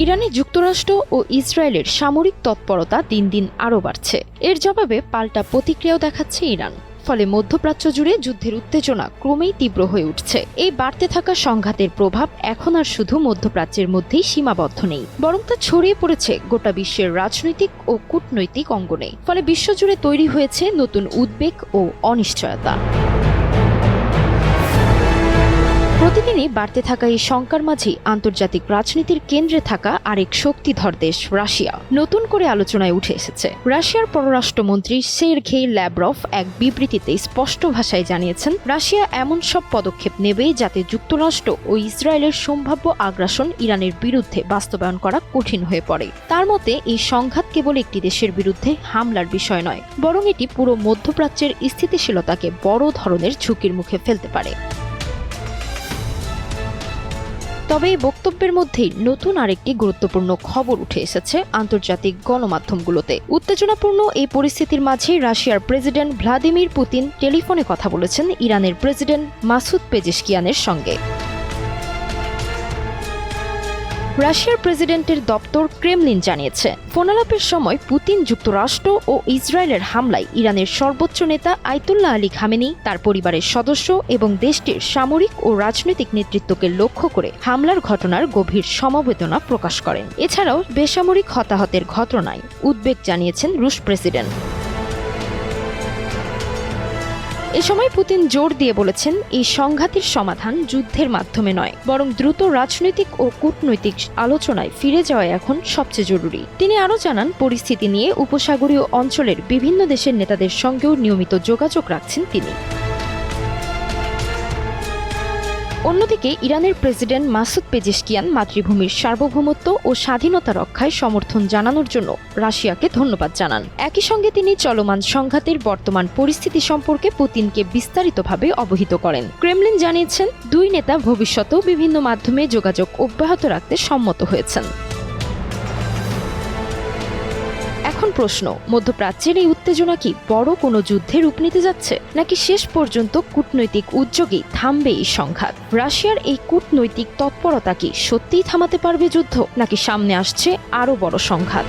ইরানে যুক্তরাষ্ট্র ও ইসরায়েলের সামরিক তৎপরতা দিন দিন আরও বাড়ছে। এর জবাবে পাল্টা প্রতিক্রিয়াও দেখাচ্ছে ইরান। ফলে মধ্যপ্রাচ্য জুড়ে যুদ্ধের উত্তেজনা ক্রমেই তীব্র হয়ে উঠছে। এই বাড়তে থাকা সংঘাতের প্রভাব এখন আর শুধু মধ্যপ্রাচ্যের মধ্যেই সীমাবদ্ধ নেই, বরং তা ছড়িয়ে পড়েছে গোটা বিশ্বের রাজনৈতিক ও কূটনৈতিক অঙ্গনে। ফলে বিশ্বজুড়ে তৈরি হয়েছে নতুন উদ্বেগ ও অনিশ্চয়তা। প্রতিদিনই বাড়তে থাকা এই শঙ্কার মাঝেই আন্তর্জাতিক রাজনীতির কেন্দ্রে থাকা আরেক শক্তিধর দেশ রাশিয়া নতুন করে আলোচনায় উঠে এসেছে। রাশিয়ার পররাষ্ট্রমন্ত্রী সের্গেই ল্যাভরভ এক বিবৃতিতে স্পষ্ট ভাষায় জানিয়েছেন, রাশিয়া এমন সব পদক্ষেপ নেবে যাতে যুক্তরাষ্ট্র ও ইসরায়েলের সম্ভাব্য আগ্রাসন ইরানের বিরুদ্ধে বাস্তবায়ন করা কঠিন হয়ে পড়ে। তার মতে এই সংঘাত কেবল একটি দেশের বিরুদ্ধে হামলার বিষয় নয়, বরং এটি পুরো মধ্যপ্রাচ্যের স্থিতিশীলতাকে বড় ধরনের ঝুঁকির মুখে ফেলতে পারে। তবে এই বক্তব্যের মধ্যেই নতুন আরেকটি গুরুত্বপূর্ণ খবর উঠে এসেছে আন্তর্জাতিক গণমাধ্যমগুলোতে। উত্তেজনাপূর্ণ এই পরিস্থিতির মাঝে রাশিয়ার প্রেসিডেন্ট ভ্লাদিমির পুতিন টেলিফোনে কথা বলেছেন ইরানের প্রেসিডেন্ট মাসুদ পেজেশকিয়ানের সঙ্গে। রাশিয়ার প্রেসিডেন্টের দপ্তর ক্রেমলিন জানিয়েছে, ফোনালাপের সময় পুতিন যুক্তরাষ্ট্র ও ইসরায়েলের হামলায় ইরানের সর্বোচ্চ নেতা আয়াতুল্লাহ আলী খামেনি, তার পরিবারের সদস্য এবং দেশটির সামরিক ও রাজনৈতিক নেতৃত্বকে লক্ষ্য করে হামলার ঘটনার গভীর সমবেদনা প্রকাশ করেন। এছাড়াও বেসামরিক হতাহতের ঘটনায় উদ্বেগ জানিয়েছেন রুশ প্রেসিডেন্ট। এ সময় পুতিন জোর দিয়ে বলেছেন, এই সংঘাতের সমাধান যুদ্ধের মাধ্যমে নয়, বরং দ্রুত রাজনৈতিক ও কূটনৈতিক আলোচনায় ফিরে যাওয়া এখন সবচেয়ে জরুরি। তিনি আরও জানান, পরিস্থিতি নিয়ে উপসাগরীয় অঞ্চলের বিভিন্ন দেশের নেতাদের সঙ্গেও নিয়মিত যোগাযোগ রাখছেন তিনি। অন্যদিকে ইরানের প্রেসিডেন্ট মাসুদ পেজেশকিয়ান মাতৃভূমির সার্বভৌমত্ব ও স্বাধীনতা রক্ষায় সমর্থন জানানোর জন্য রাশিয়াকে ধন্যবাদ জানান। একই সঙ্গে তিনি চলমান সংঘাতের বর্তমান পরিস্থিতি সম্পর্কে পুতিনকে বিস্তারিতভাবে অবহিত করেন। ক্রেমলিন জানিয়েছেন, দুই নেতা ভবিষ্যতেও বিভিন্ন মাধ্যমে যোগাযোগ অব্যাহত রাখতে সম্মত হয়েছেন। এখন প্রশ্ন, মধ্যপ্রাচ্যের এই উত্তেজনা কি বড় কোনো যুদ্ধে রূপ নিতে যাচ্ছে, নাকি শেষ পর্যন্ত কূটনৈতিক উদ্যোগেই থামবে এই সংঘাত? রাশিয়ার এই কূটনৈতিক তৎপরতা কি সত্যিই থামাতে পারবে যুদ্ধ, নাকি সামনে আসছে আরও বড় সংঘাত?